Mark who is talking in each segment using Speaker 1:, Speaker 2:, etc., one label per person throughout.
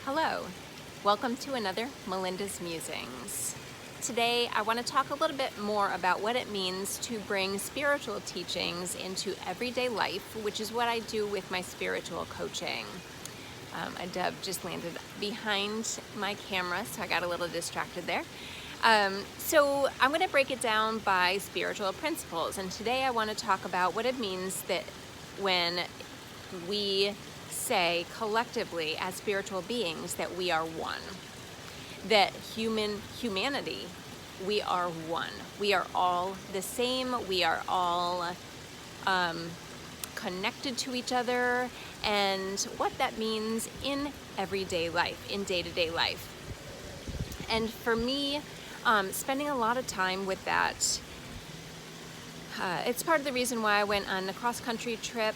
Speaker 1: Hello, welcome to another Melinda's Musings. Today I want to talk a little bit more about what it means to bring spiritual teachings into everyday life, which is what I do with my spiritual coaching. A dove just landed behind my camera, so I got a little distracted there. So I'm going to break it down by spiritual principles, and today I want to talk about what it means that when we say collectively as spiritual beings that we are one, that humanity, we are one. We are all the same. We are all connected to each other, and what that means in everyday life, in day-to-day life. And for me, spending a lot of time with that, it's part of the reason why I went on a cross-country trip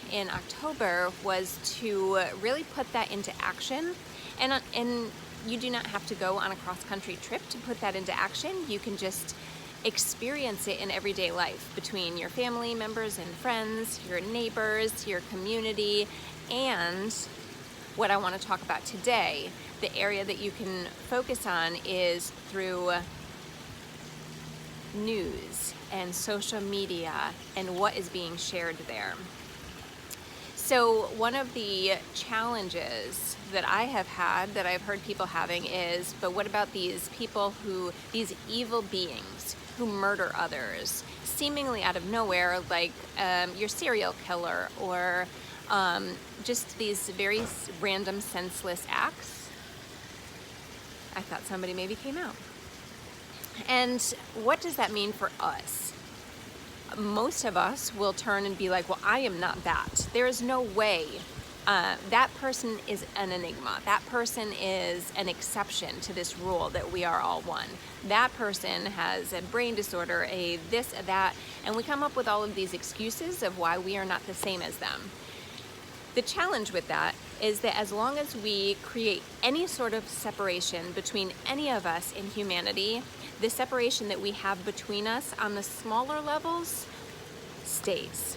Speaker 1: in October, was to really put that into action. And you do not have to go on a cross-country trip to put that into action. You can just experience it in everyday life between your family members and friends, your neighbors, your community. And what I want to talk about today, the area that you can focus on, is through news and social media and what is being shared there. So one of the challenges that I have had, that I've heard people having, is, but what about these people these evil beings who murder others, seemingly out of nowhere, like your serial killer, or just these very random, senseless acts? I thought somebody maybe came out. And what does that mean for us? Most of us will turn and be like, well, I am not that. There is no way. That person is an enigma. That person is an exception to this rule that we are all one. That person has a brain disorder, a this, a that, and we come up with all of these excuses of why we are not the same as them. The challenge with that is that as long as we create any sort of separation between any of us in humanity, the separation that we have between us on the smaller levels stays.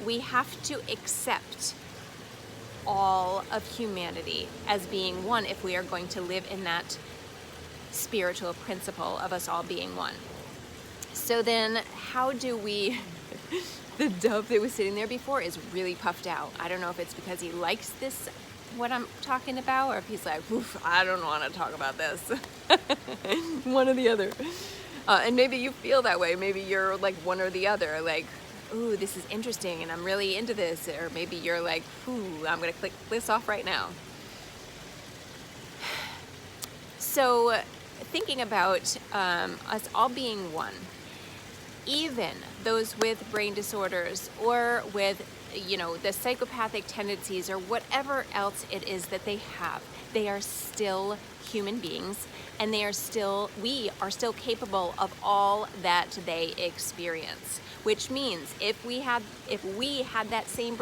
Speaker 1: We have to accept all of humanity as being one if we are going to live in that spiritual principle of us all being one. So then how do we... The dove that was sitting there before is really puffed out. I don't know if it's because he likes this, what I'm talking about, or if he's like, oof, I don't want to talk about this. One or the other. And maybe you feel that way. Maybe you're like one or the other, like, ooh, this is interesting and I'm really into this. Or maybe you're like, ooh, I'm going to click this off right now. So thinking about us all being one, even those with brain disorders or with, the psychopathic tendencies or whatever else it is that they have, they are still human beings, and we are still capable of all that they experience. Which means if we had that same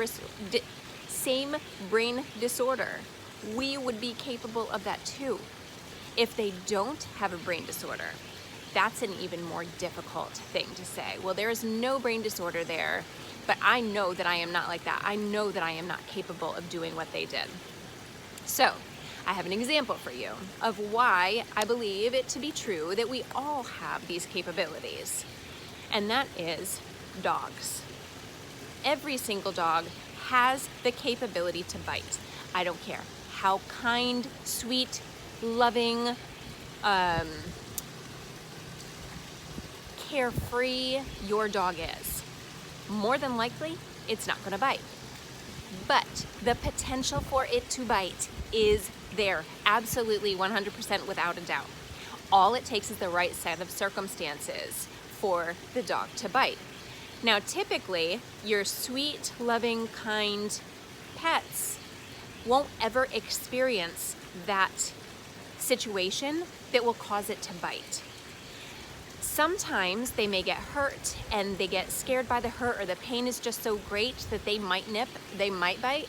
Speaker 1: brain disorder, we would be capable of that too. If they don't have a brain disorder, that's an even more difficult thing to say. Well, there is no brain disorder there, but I know that I am not like that. I know that I am not capable of doing what they did. So, I have an example for you of why I believe it to be true that we all have these capabilities. And that is dogs. Every single dog has the capability to bite. I don't care how kind, sweet, loving, carefree your dog is. More than likely, it's not going to bite. But the potential for it to bite is there, absolutely 100% without a doubt. All it takes is the right set of circumstances for the dog to bite. Now, typically, your sweet, loving, kind pets won't ever experience that situation that will cause it to bite. Sometimes they may get hurt and they get scared by the hurt, or the pain is just so great that they might nip, they might bite.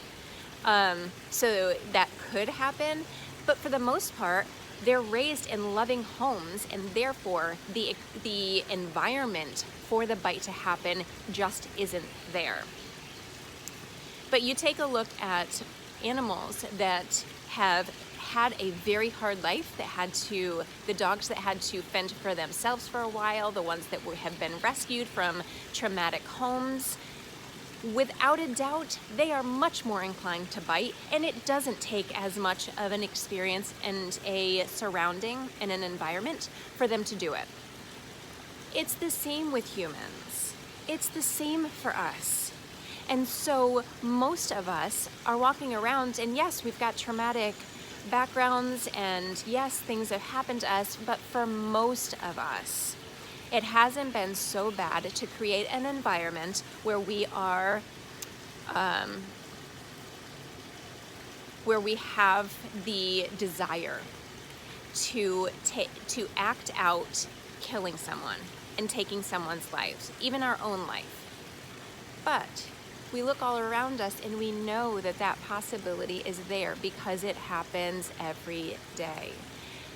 Speaker 1: So that could happen. But for the most part, they're raised in loving homes, and therefore the environment for the bite to happen just isn't there. But you take a look at animals that have had a very hard life, the dogs that had to fend for themselves for a while, the ones that have been rescued from traumatic homes, without a doubt, they are much more inclined to bite, and it doesn't take as much of an experience and a surrounding and an environment for them to do it. It's the same with humans. It's the same for us. And so most of us are walking around, and yes, we've got traumatic backgrounds, and yes, things have happened to us, but for most of us, it hasn't been so bad to create an environment where we are, where we have the desire to act out killing someone and taking someone's lives, even our own life. But we look all around us and we know that that possibility is there because it happens every day.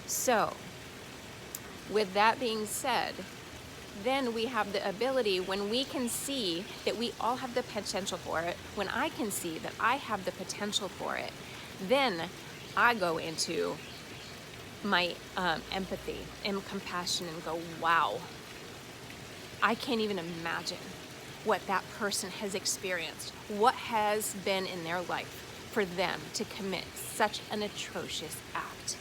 Speaker 1: So, with that being said, then we have the ability, when we can see that we all have the potential for it, when I can see that I have the potential for it, then I go into my empathy and compassion and go, wow, I can't even imagine what that person has experienced, what has been in their life for them to commit such an atrocious act.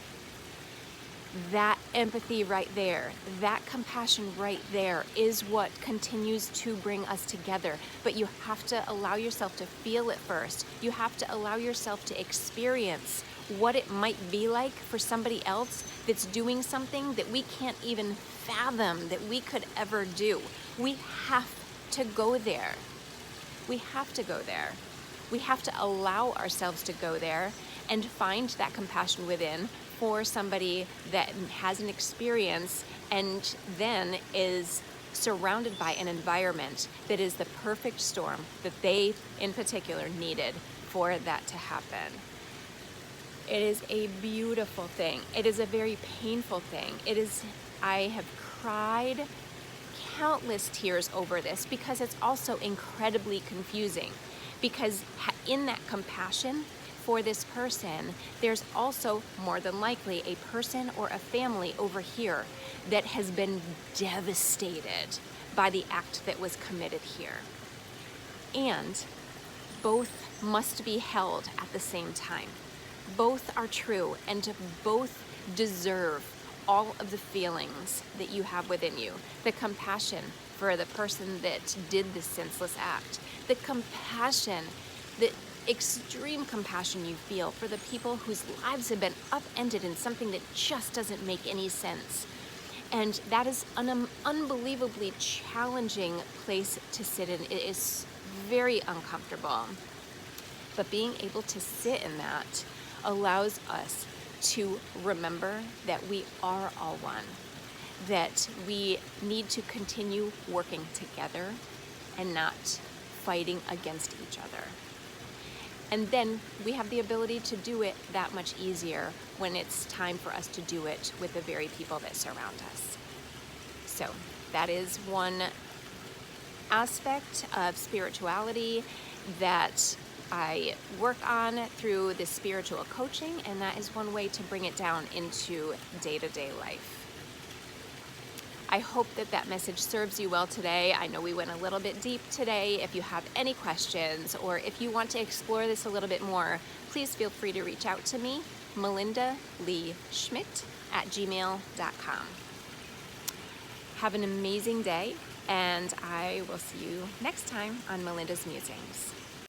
Speaker 1: That empathy right there, that compassion right there is what continues to bring us together. But you have to allow yourself to feel it first. You have to allow yourself to experience what it might be like for somebody else that's doing something that we can't even fathom that we could ever do. We have to go there. We have to go there. We have to allow ourselves to go there and find that compassion within for somebody that has an experience and then is surrounded by an environment that is the perfect storm that they in particular needed for that to happen. It is a beautiful thing. It is a very painful thing. I have cried countless tears over this because it's also incredibly confusing, because in that compassion for this person, there's also more than likely a person or a family over here that has been devastated by the act that was committed here. And both must be held at the same time. Both are true, and both deserve all of the feelings that you have within you. The compassion for the person that did this senseless act. The compassion, the extreme compassion you feel for the people whose lives have been upended in something that just doesn't make any sense. And that is an unbelievably challenging place to sit in. It is very uncomfortable. But being able to sit in that allows us to remember that we are all one, that we need to continue working together and not fighting against each other. And then we have the ability to do it that much easier when it's time for us to do it with the very people that surround us. So that is one aspect of spirituality that I work on through this spiritual coaching, and that is one way to bring it down into day-to-day life. I hope that that message serves you well today. I know we went a little bit deep today. If you have any questions or if you want to explore this a little bit more, please feel free to reach out to me, melindaleeschmidt@gmail.com. Have an amazing day, and I will see you next time on Melinda's Musings.